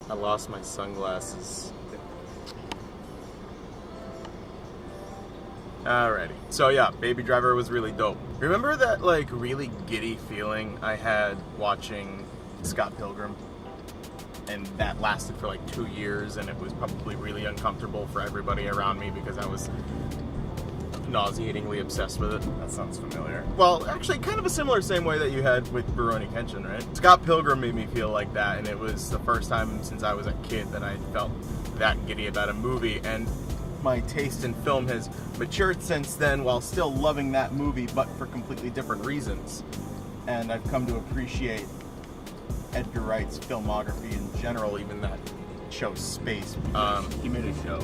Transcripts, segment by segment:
I lost my sunglasses. Alrighty. So yeah, Baby Driver was really dope. Remember that like really giddy feeling I had watching Scott Pilgrim? And that lasted for like 2 years, and it was probably really uncomfortable for everybody around me because I was nauseatingly obsessed with it. That sounds familiar. Well, actually, kind of a similar same way that you had with Rurouni Kenshin, right? Scott Pilgrim made me feel like that, and it was the first time since I was a kid that I felt that giddy about a movie, and my taste in film has matured since then while still loving that movie, but for completely different reasons. And I've come to appreciate Edgar Wright's filmography in general, even that show Space. He made a show.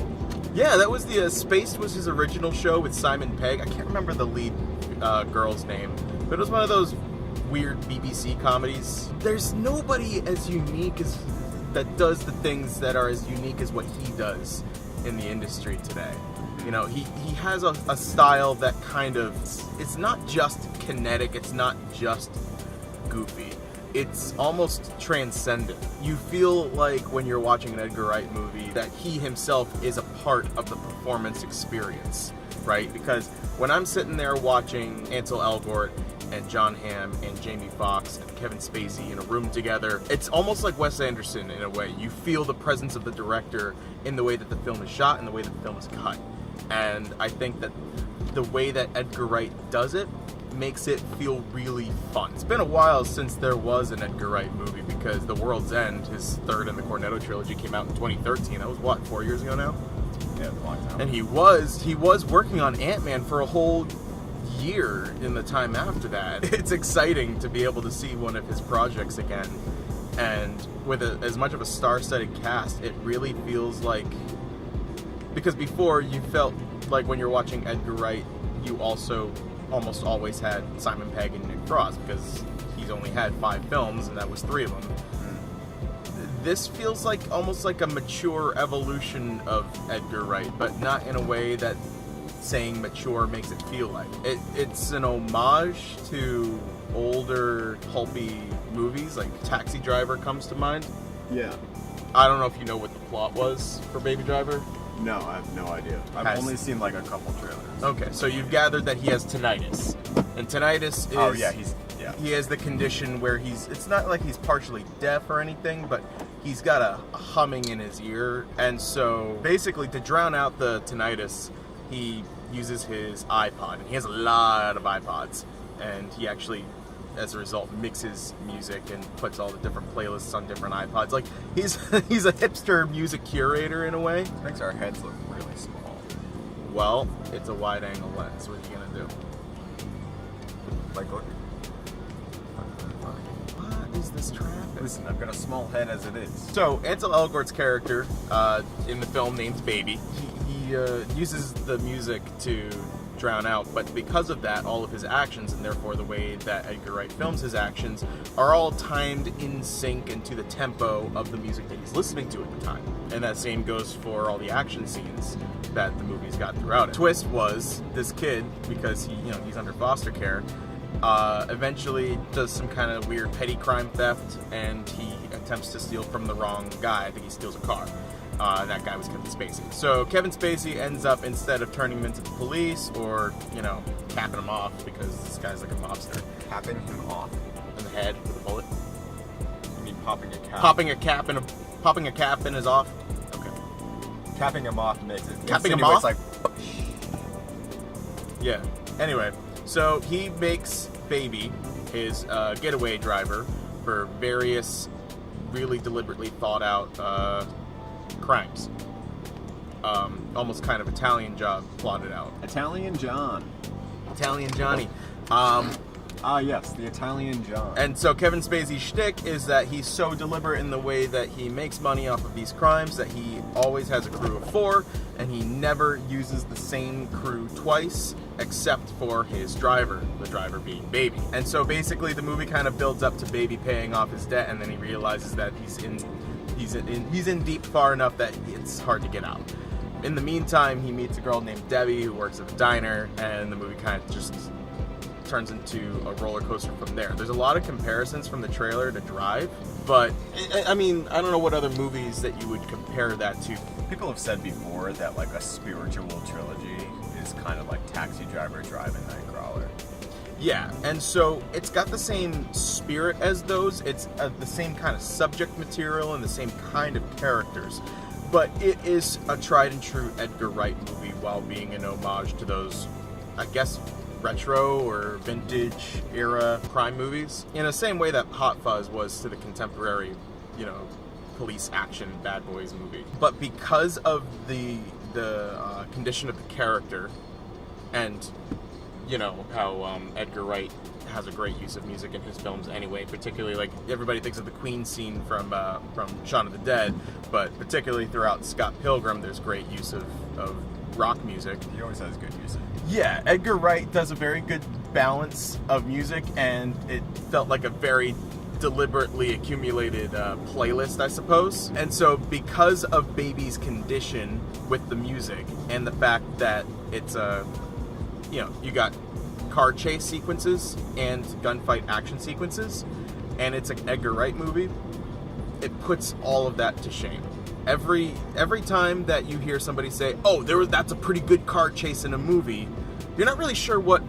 Yeah, that was the Spaced was his original show with Simon Pegg. I can't remember the lead girl's name, but it was one of those weird BBC comedies. There's nobody as unique as that does the things that are as unique as what he does in the industry today. You know, he has a style that kind of, it's not just kinetic, it's not just goofy. It's almost transcendent. You feel like when you're watching an Edgar Wright movie that he himself is a part of the performance experience, right? Because when I'm sitting there watching Ansel Elgort and John Hamm and Jamie Foxx and Kevin Spacey in a room together, it's almost like Wes Anderson in a way. You feel the presence of the director in the way that the film is shot and the way that the film is cut. And I think that the way that Edgar Wright does it makes it feel really fun. It's been a while since there was an Edgar Wright movie because The World's End, his third in the Cornetto trilogy, came out in 2013. That was what, 4 years ago now? Yeah, a long time. And he was working on Ant-Man for a whole year in the time after that. It's exciting to be able to see one of his projects again. And with as much of a star-studded cast, it really feels like, because before you felt like when you're watching Edgar Wright, you also almost always had Simon Pegg and Nick Frost because he's only had 5 films and that was 3 of them. This feels like almost like a mature evolution of Edgar Wright, but not in a way that saying mature makes it feel like. It's an homage to older pulpy movies, like Taxi Driver comes to mind. Yeah. I don't know if you know what the plot was for Baby Driver. No, I have no idea. I've only seen like a couple trailers. Okay, so you've gathered that he has tinnitus. And tinnitus is... Oh, yeah, He has the condition where it's not like he's partially deaf or anything, but he's got a humming in his ear. And so basically to drown out the tinnitus, he uses his iPod. And he has a lot of iPods. And he actually, as a result, mixes music and puts all the different playlists on different iPods. Like, he's a hipster music curator in a way. It makes our heads look really small. Well, it's a wide-angle lens. What are you gonna do? Like, look. What is this traffic? Listen, I've got a small head as it is. So, Ansel Elgort's character in the film named Baby, he uses the music to drown out, but because of that, all of his actions, and therefore the way that Edgar Wright films his actions, are all timed in sync and to the tempo of the music that he's listening to at the time. And that same goes for all the action scenes that the movie's got throughout it. Twist was this kid, because he's under foster care, eventually does some kind of weird petty crime theft, and he attempts to steal from the wrong guy. I think he steals a car. That guy was Kevin Spacey. So Kevin Spacey ends up, instead of turning him into the police or, capping him off, because this guy's like a mobster. Capping him off? In the head with a bullet. You mean popping a cap? Popping a cap in his off. Okay. Capping him off makes it... Capping him off? Like... Yeah. Anyway, so he makes Baby his getaway driver for various really deliberately thought out crimes. Almost kind of Italian job plotted out. Italian John. Italian Johnny. Yes, the Italian John. And so Kevin Spacey's shtick is that he's so deliberate in the way that he makes money off of these crimes that he always has a crew of 4, and he never uses the same crew twice except for his driver, the driver being Baby. And so basically the movie kind of builds up to Baby paying off his debt, and then he realizes that he's in deep far enough that it's hard to get out. In the meantime, he meets a girl named Debbie who works at a diner, and the movie kind of just turns into a roller coaster from there. There's a lot of comparisons from the trailer to Drive, but I mean, I don't know what other movies that you would compare that to. People have said before that like a spiritual trilogy is kind of like Taxi Driver, Drive, and Nightcrawler. Yeah, and so it's got the same spirit as those. It's the same kind of subject material and the same kind of characters. But it is a tried and true Edgar Wright movie while being an homage to those, I guess, retro or vintage era crime movies. In the same way that Hot Fuzz was to the contemporary, you know, police action Bad Boys movie. But because of the condition of the character and, you know, how Edgar Wright has a great use of music in his films anyway, particularly like everybody thinks of the Queen scene from Shaun of the Dead, but particularly throughout Scott Pilgrim there's great use of rock music. He always has good music. Yeah, Edgar Wright does a very good balance of music, and it felt like a very deliberately accumulated playlist, I suppose. And so because of Baby's condition with the music and the fact that it's you know, you got car chase sequences and gunfight action sequences, and it's an Edgar Wright movie, it puts all of that to shame. Every time that you hear somebody say, "Oh, that's a pretty good car chase in a movie," you're not really sure what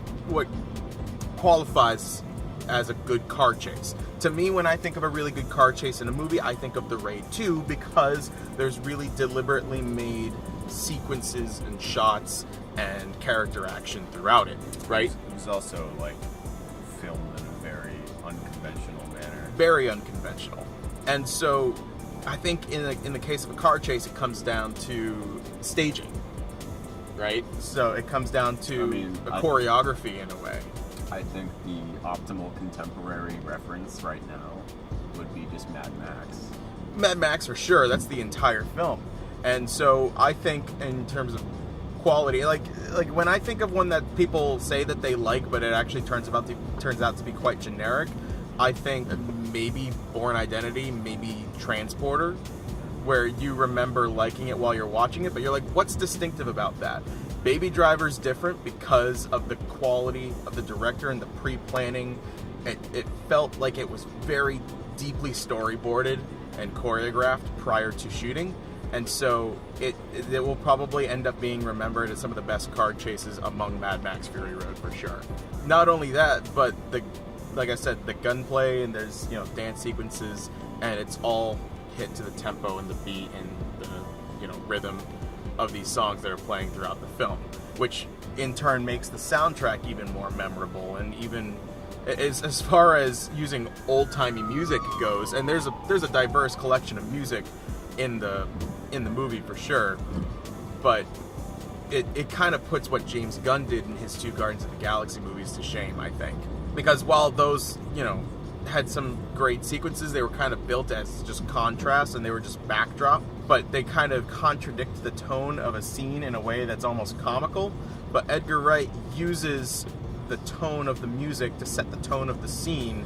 qualifies as a good car chase. To me, when I think of a really good car chase in a movie, I think of The Raid 2 because there's really deliberately made sequences and shots and character action throughout it, right? It was also like filmed in a very unconventional manner. Very unconventional. And so I think in the case of a car chase, it comes down to staging, right? So it comes down to choreography in a way. I think the optimal contemporary reference right now would be just Mad Max. Mad Max for sure. That's the entire film. And so I think in terms of quality, like when I think of one that people say that they like, but it actually turns out to be quite generic, I think maybe Born Identity, maybe Transporter, where you remember liking it while you're watching it, but you're like, what's distinctive about that? Baby Driver's different because of the quality of the director and the pre-planning. It felt like it was very deeply storyboarded and choreographed prior to shooting. And so it will probably end up being remembered as some of the best car chases among Mad Max Fury Road for sure. Not only that, but like I said, the gunplay and there's, you know, dance sequences, and it's all hit to the tempo and the beat and the, you know, rhythm of these songs that are playing throughout the film, which in turn makes the soundtrack even more memorable. And even as far as using old-timey music goes, and there's a diverse collection of music in the movie for sure, but it kind of puts what James Gunn did in his two Guardians of the Galaxy movies to shame, I think. Because while those, you know, had some great sequences, they were kind of built as just contrast and they were just backdrop, but they kind of contradict the tone of a scene in a way that's almost comical. But Edgar Wright uses the tone of the music to set the tone of the scene,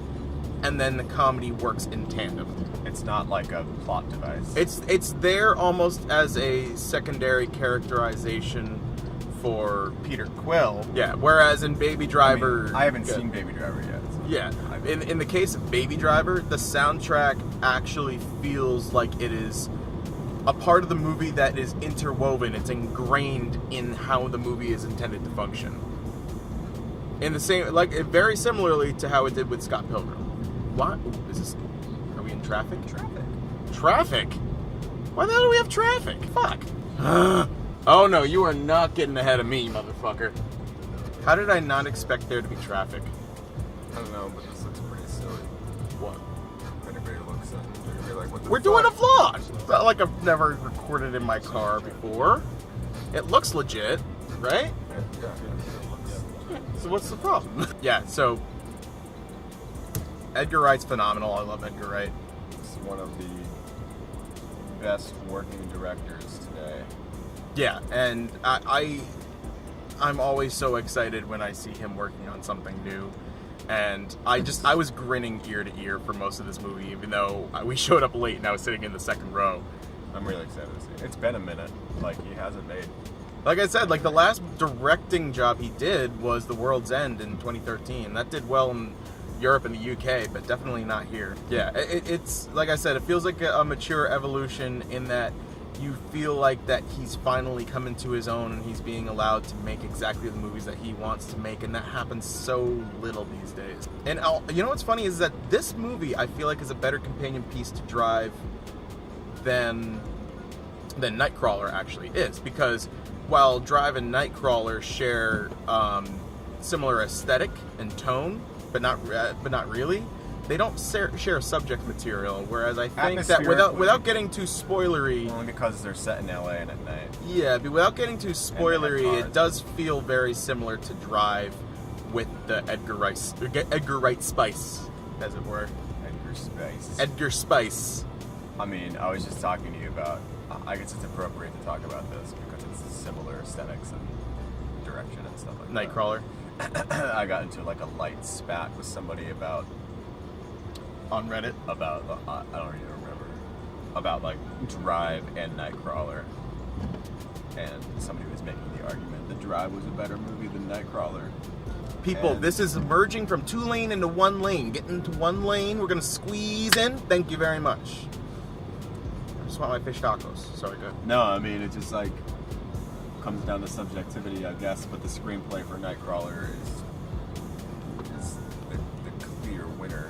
and then the comedy works in tandem. It's not like a plot device. It's there almost as a secondary characterization for Peter Quill. Yeah, whereas in Baby Driver... I haven't seen Baby Driver yet. So yeah, in the case of Baby Driver, the soundtrack actually feels like it is a part of the movie that is interwoven. It's ingrained in how the movie is intended to function. In the same, like, very similarly to how it did with Scott Pilgrim. What? Is this... Are we in traffic? Traffic? Why the hell do we have traffic? Fuck. Oh no, you are not getting ahead of me, motherfucker. How did I not expect there to be traffic? I don't know, but this looks pretty silly. What? If anybody looks at it, they're gonna be like, what the We're fuck? doing a vlog! It's not like I've never recorded in my car before. It looks legit, right? Yeah, it looks... So what's the problem? Yeah, so Edgar Wright's phenomenal. I love Edgar Wright. It's one of the best working directors today. Yeah, and I'm always so excited when I see him working on something new. And I was grinning ear to ear for most of this movie, even though we showed up late and I was sitting in the second row. I'm really excited to see it. It's been a minute. Like, he hasn't made Like I said, like the last directing job he did was The World's End in 2013. That did well in Europe and the UK, but definitely not here. Yeah, it's like I said, it feels like a mature evolution in that you feel like that he's finally come into his own and he's being allowed to make exactly the movies that he wants to make, and that happens so little these days. And you know what's funny is that this movie I feel like is a better companion piece to Drive than Nightcrawler actually is, because while Drive and Nightcrawler share similar aesthetic and tone, but not really, they don't share subject material. Whereas I think that without getting too spoilery, only because they're set in LA and at night. Yeah, but without getting too spoilery, it does feel very similar to Drive with the Edgar Wright spice, as it were. Edgar Spice. I mean, I was just talking to you about. I guess it's appropriate to talk about this because it's similar aesthetics and direction and stuff like Nightcrawler. that. I got into like a light spat with somebody about On Reddit. I don't even remember, about like Drive and Nightcrawler, and somebody was making the argument that Drive was a better movie than Nightcrawler. People, And- this is merging from 2 lane into 1 lane. Get into 1 lane. We're gonna squeeze in. Thank you very much. I just want my fish tacos. Sorry, good. No, I mean it just like comes down to subjectivity, I guess. But the screenplay for Nightcrawler is the clear winner.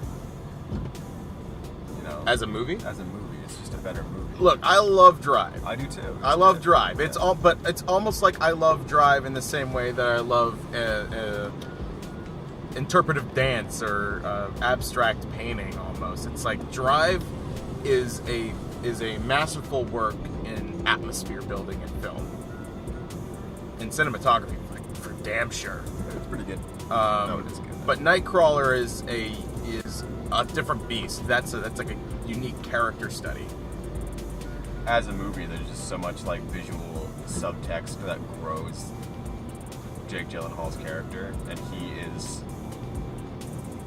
You know, As a movie? as a movie, it's just a better movie. Look, I love Drive. I do too. I love Drive. But it's almost like I love Drive in the same way that I love interpretive dance or abstract painting. Almost, it's like Drive is a masterful work in atmosphere building in film, in cinematography, for damn sure. It's pretty good. No, it is good. But Nightcrawler is a different beast. That's like a unique character study. As a movie, there's just so much like visual subtext that grows Jake Gyllenhaal's character, and he is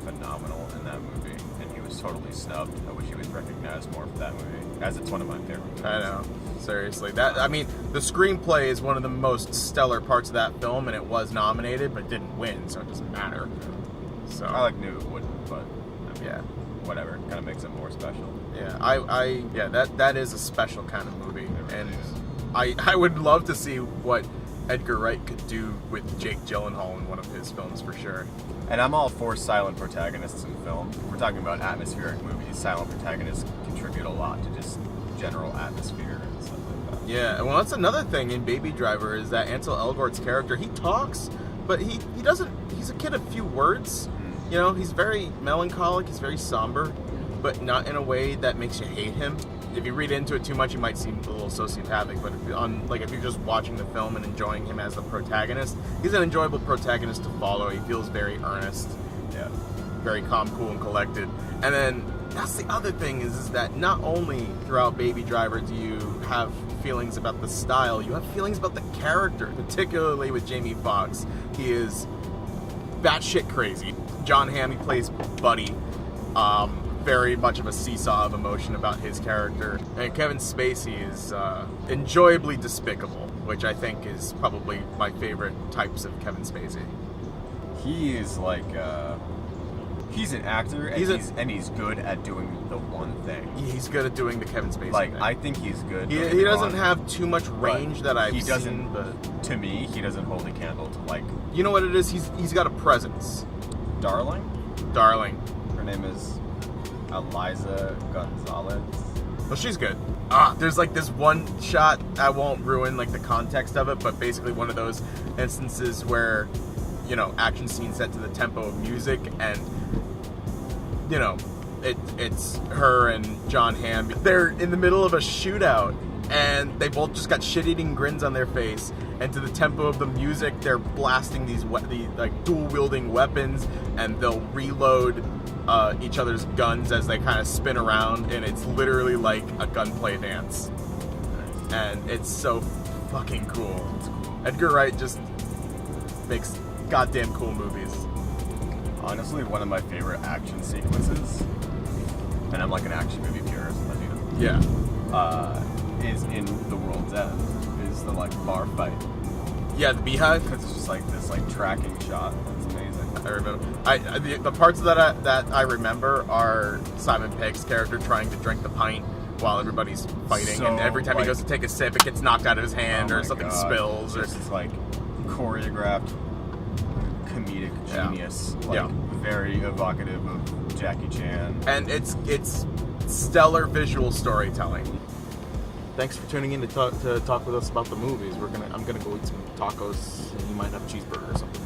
phenomenal in that movie. And he was totally snubbed. I wish he was recognized more for that movie, as it's one of my favorite movies. I know, seriously. I mean, the screenplay is one of the most stellar parts of that film, and it was nominated, but didn't win, so it doesn't matter. So I knew it wouldn't, but I mean, yeah. whatever. Kind of makes it more special. Yeah, that is a special kind of movie, and I would love to see what Edgar Wright could do with Jake Gyllenhaal in one of his films for sure. And I'm all for silent protagonists in film. If we're talking about atmospheric movies, silent protagonists contribute a lot to just general atmosphere and stuff like that. Yeah, well, that's another thing in Baby Driver is that Ansel Elgort's character, he talks, but he doesn't. He's a kid of few words. You know, he's very melancholic. He's very somber, but not in a way that makes you hate him. If you read into it too much, you might seem a little sociopathic. But if you're just watching the film and enjoying him as the protagonist, he's an enjoyable protagonist to follow. He feels very earnest, Yeah. very calm, cool, and collected. And then that's the other thing is that not only throughout Baby Driver do you have feelings about the style, you have feelings about the character, particularly with Jamie Foxx. He is batshit crazy. John Hamm, he plays Buddy. Very much of a seesaw of emotion about his character. And Kevin Spacey is enjoyably despicable, which I think is probably my favorite types of Kevin Spacey. He is like, he's an actor, and he's good at doing the one thing. He's good at doing the Kevin Spacey Like, thing. I think he's good. He doesn't have too much range that I've he doesn't, seen, but to me, he doesn't hold a candle to, like, you know what it is? He's got a presence. Darling? Darling. Her name is Eliza Gonzalez. Well, she's good. There's like this one shot, I won't ruin like the context of it, but basically one of those instances where, you know, action scene set to the tempo of music, and, you know, it's her and John Hamm. They're in the middle of a shootout, and they both just got shit-eating grins on their face, and to the tempo of the music, they're blasting these like dual-wielding weapons, and they'll reload each other's guns as they kind of spin around, and it's literally like a gunplay dance. And it's so fucking cool. Edgar Wright just makes goddamn cool movies. Honestly, one of my favorite action sequences, and I'm like an action movie purist, as you know, Yeah. is in The World's End, is the like bar fight Yeah, the beehive. because it's just like this like tracking shot. That's amazing. I remember. The parts that I remember are Simon Pegg's character trying to drink the pint while everybody's fighting, So, and every time he like- goes to take a sip, it gets knocked out of his hand, Oh or my something God. spills, or Just like choreographed comedic Yeah. genius. Like Yeah. very evocative of Jackie Chan. and it's stellar visual storytelling. Thanks for tuning in to talk with us about the movies. I'm gonna go eat some tacos, and you might have a cheeseburger or something.